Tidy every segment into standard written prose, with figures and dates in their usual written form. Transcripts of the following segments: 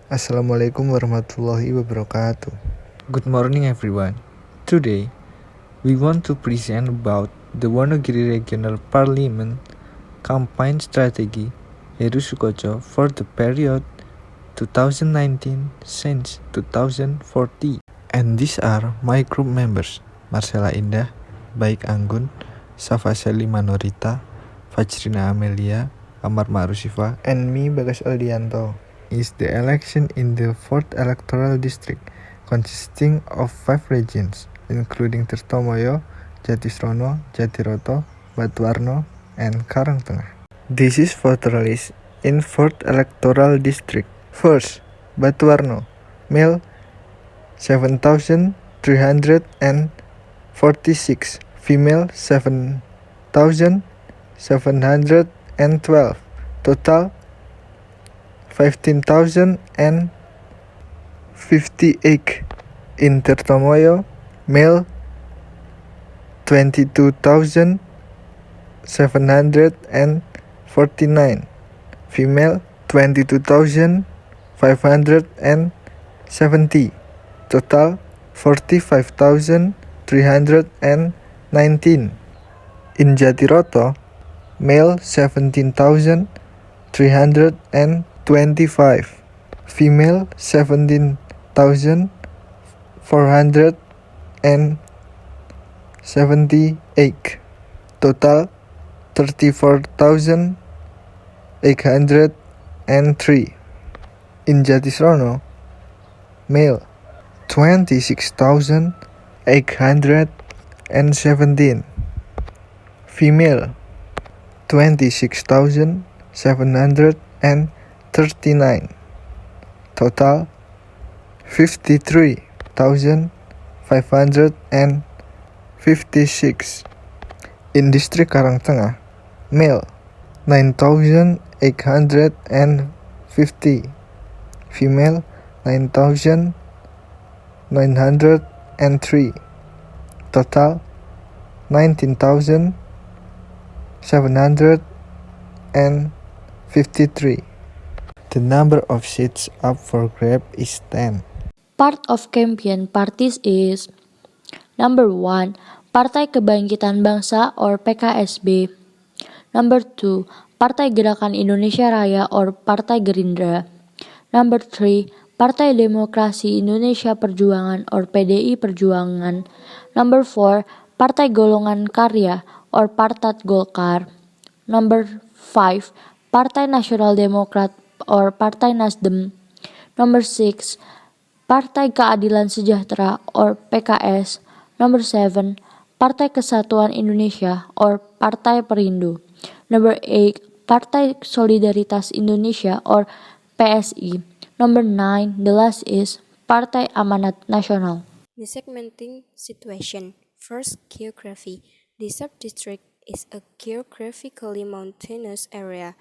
Assalamualaikum warahmatullahi wabarakatuh. Good morning everyone. Today, we want to present about the Wonogiri Regional Parliament campaign strategy Heru Sukoco for the period 2019 since 2040. And these are my group members: Marcella Indah, Baik Anggun, Safa Seli Manorita, Fajrina Amelia, Amar Ma'rusifa, and me Bagas Aldianto. Is the election in the 4th electoral district, consisting of 5 regions, including Tirtomoyo, Jatisrono, Jatiroto, Batuwarno, and Karangtengah. This is voter list in 4th electoral district. First, Batuwarno, male 7,346, female 7,712, total 15,058. In Tirtomoyo, male 22,749, female 22,570, total 45,319. In Jatiroto, male 17,325, female 17,478, total 34,803. In Jatisrono, male 26,817, female 26,739, total 53,556. In District Karangtengah, male 9,850, female 9,903, total 19,753. The number of seats up for grab is 10. Part of campaign parties is number 1, Partai Kebangkitan Bangsa or PKSB. Number 2, Partai Gerakan Indonesia Raya or Partai Gerindra. Number 3, Partai Demokrasi Indonesia Perjuangan or PDI Perjuangan. Number 4, Partai Golongan Karya or Partat Golkar. Number 5, Partai Nasional Demokrat or Partai Nasdem. Number 6, Partai Keadilan Sejahtera or PKS. Number 7, Partai Kesatuan Indonesia or Partai Perindo. Number 8, Partai Solidaritas Indonesia or PSI. Number 9, the last is Partai Amanat Nasional. The segmenting situation. First, geography. The sub-district is a geographically mountainous area.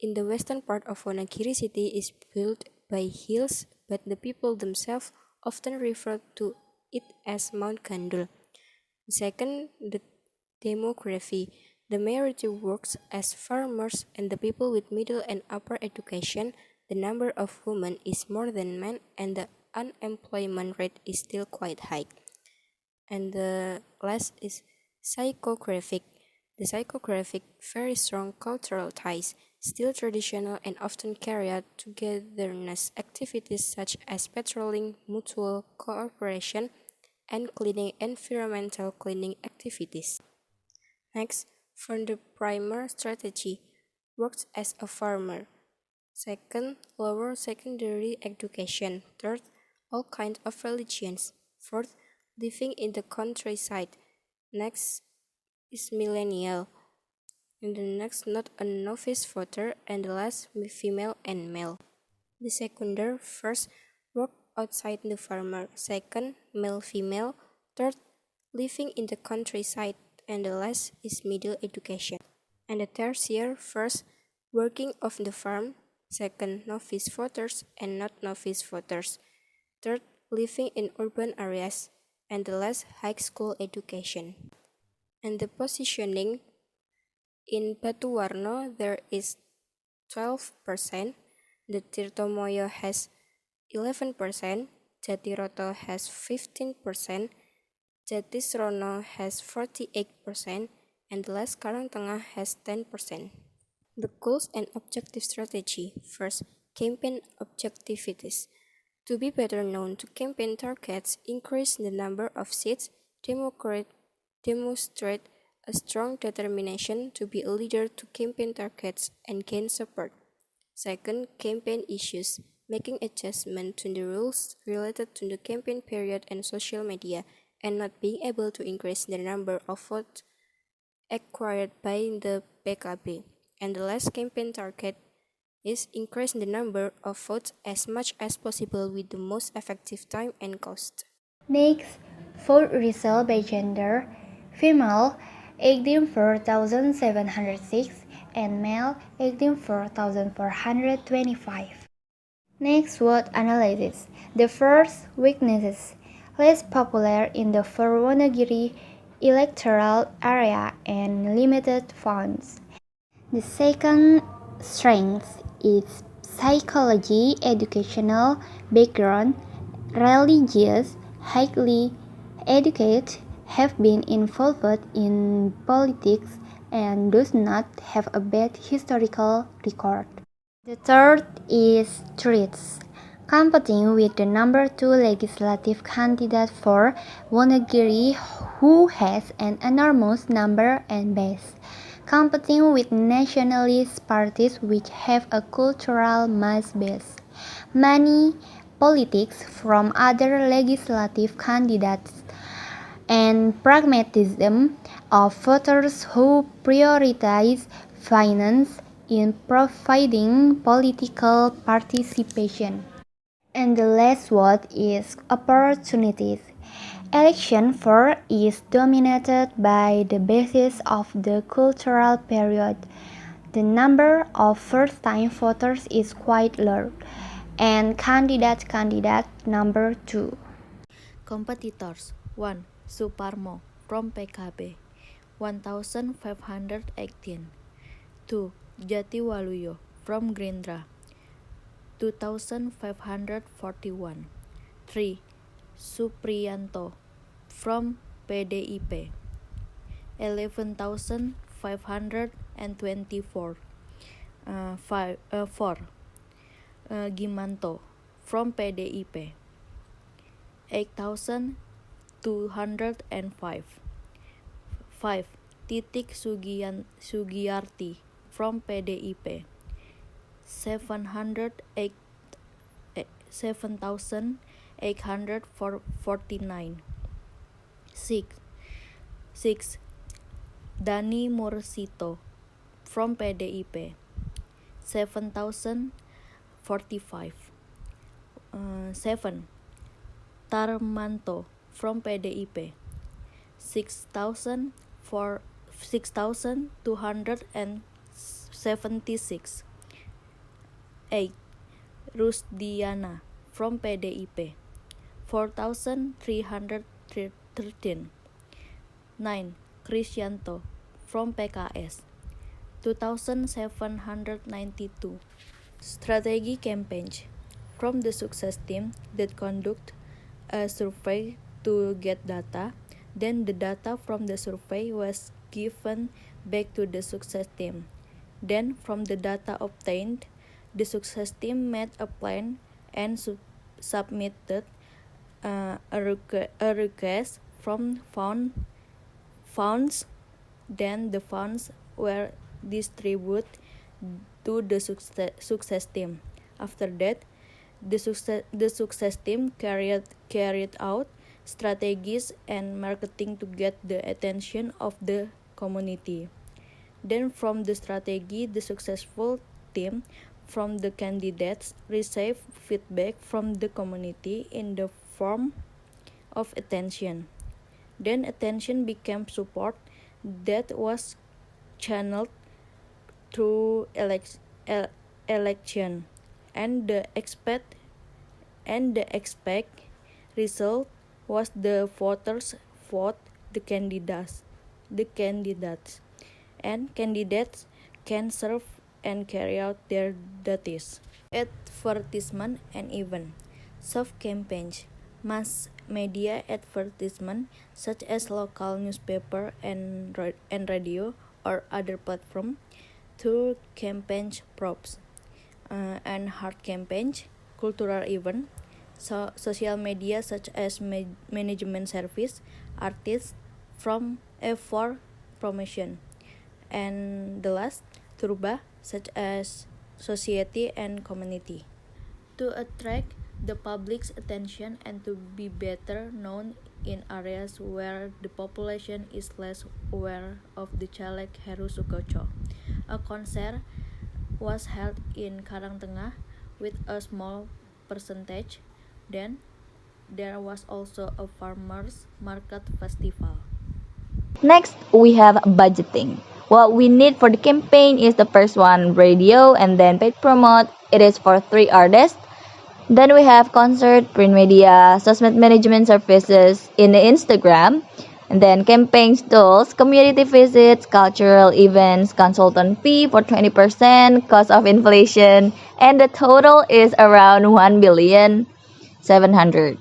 In the western part of Wonogiri city is built by hills, but the people themselves often refer to it as Mount Gandul. Second, the demography. The majority works as farmers, and the people with middle and upper education, the number of women is more than men, and the unemployment rate is still quite high. And the last is psychographic. The psychographic, very strong cultural ties, still traditional and often carry out togetherness activities such as patrolling, mutual cooperation, and cleaning environmental cleaning activities. Next, for the primer strategy, works as a farmer. Second, lower secondary education. Third, all kinds of religions. Fourth, living in the countryside. Next is millennial. And the next, not a novice voter. And the last, female and male. The seconder, first, work outside the farmer. Second, male, female. Third, living in the countryside. And the last is middle education. And the tertiary, first, working off the farm. Second, novice voters and not novice voters. Third, living in urban areas. And the last, high school education. And the positioning, in Batuwarno there is 12%, the Tirtomoyo has 11%, Jatiroto has 15%, Jatisrono has 48%, and the last Karangtengah has 10%. The goals and objective strategy. First, campaign objectivities. To be better known to campaign targets, increase the number of seats, demonstrate a strong determination to be a leader to campaign targets and gain support. Second, campaign issues. Making adjustment to the rules related to the campaign period and social media, and not being able to increase the number of votes acquired by the PKB. And the last campaign target is increase the number of votes as much as possible with the most effective time and cost. Next, vote result by gender. Female 84,706 and male 84,425. Next, vote analysis. The first, weaknesses. Less popular in the Wonogiri electoral area and limited funds. The second strength is psychology, educational background, religious, highly educated, have been involved in politics, and does not have a bad historical record. The third is threats. Competing with the number 2 legislative candidate for Wonogiri, who has an enormous number and base. Competing with nationalist parties which have a cultural mass base. Money politics from other legislative candidates, and pragmatism of voters who prioritize finance in providing political participation. And the last word is opportunities. Election 4 is dominated by the basis of the cultural period. The number of first-time voters is quite low, and candidate number 2. Competitors 1. Suparmo from PKB 1518. 2. Jatiwaluyo from Gerindra 2541. 3. Supriyanto from PDIP 11,524. 4. Gimanto from PDIP 8,205. 5. Titik Sugiyarti from PDIP 7,849. 6. Dani Mursito from PDIP 7,045. 7. Tarmanto from PDIP 6,276. 8. Rusdiana from PDIP 4,313. 9. Krisyanto from PKS 2,792. Strategy campaign from the success team that conduct a survey to get data. Then the data from the survey was given back to the success team. Then from the data obtained, the success team made a plan and submitted a request from funds. Then the funds were distributed to the success team. After that, the success team carried out strategies and marketing to get the attention of the community. Then from the strategy, the successful team from the candidates received feedback from the community in the form of attention. Then attention became support that was channeled through election, and the expect result was the voters vote the candidates, and candidates can serve and carry out their duties. Advertisement and event. soft campaigns, mass media advertisement such as local newspaper and radio or other platform, through campaign props, and hard campaigns, cultural event, social media such as management service, artists from for promotion, and the last, turba, such as society and community. To attract the public's attention and to be better known in areas where the population is less aware of the caleg Heru Sukoco. A concert was held in Karangtengah with a small percentage. Then there was also a farmers market festival. Next, we have budgeting. What we need for the campaign is the first one, radio, and then paid promote. It is for 3 artists. Then we have concert, print media, social management services in the Instagram, and then campaign tools, community visits, cultural events, consultant fee for 20%, cost of inflation, and the total is around 1,700,000.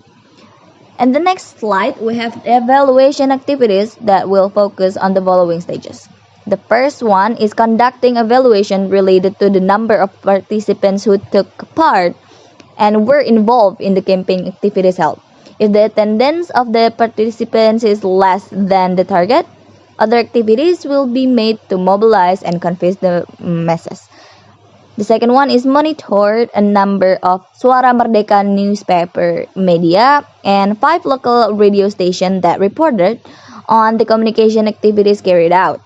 And the next slide, we have evaluation activities that will focus on the following stages. The first one is conducting evaluation related to the number of participants who took part and were involved in the campaign activities held. If the attendance of the participants is less than the target, other activities will be made to mobilize and convince the masses. The second one is monitored a number of Suara Merdeka newspaper media and 5 local radio stations that reported on the communication activities carried out.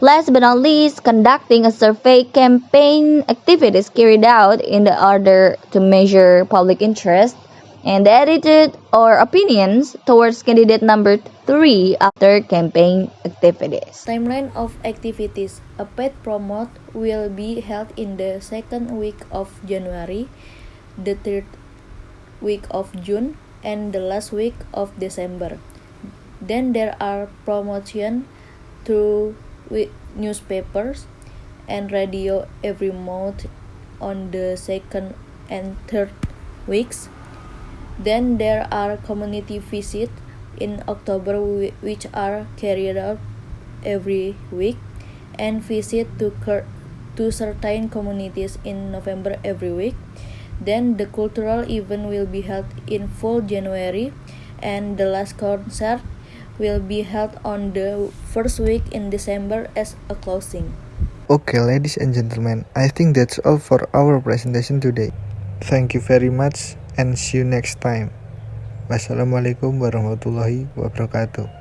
Last but not least, conducting a survey campaign activities carried out in order to measure public interest and the attitude or opinions towards candidate number 3 after campaign activities. Timeline of activities. A paid promote will be held in the second week of January, the third week of June, and the last week of December. Then there are promotion through newspapers and radio every month on the second and third weeks. Then there are community visits in October which are carried out every week, and visit to certain communities in November every week. Then the cultural event will be held in full January, and the last concert will be held on the first week in December as a closing. Okay, ladies and gentlemen, I think that's all for our presentation today. Thank you very much and see you next time. Wassalamualaikum warahmatullahi wabarakatuh.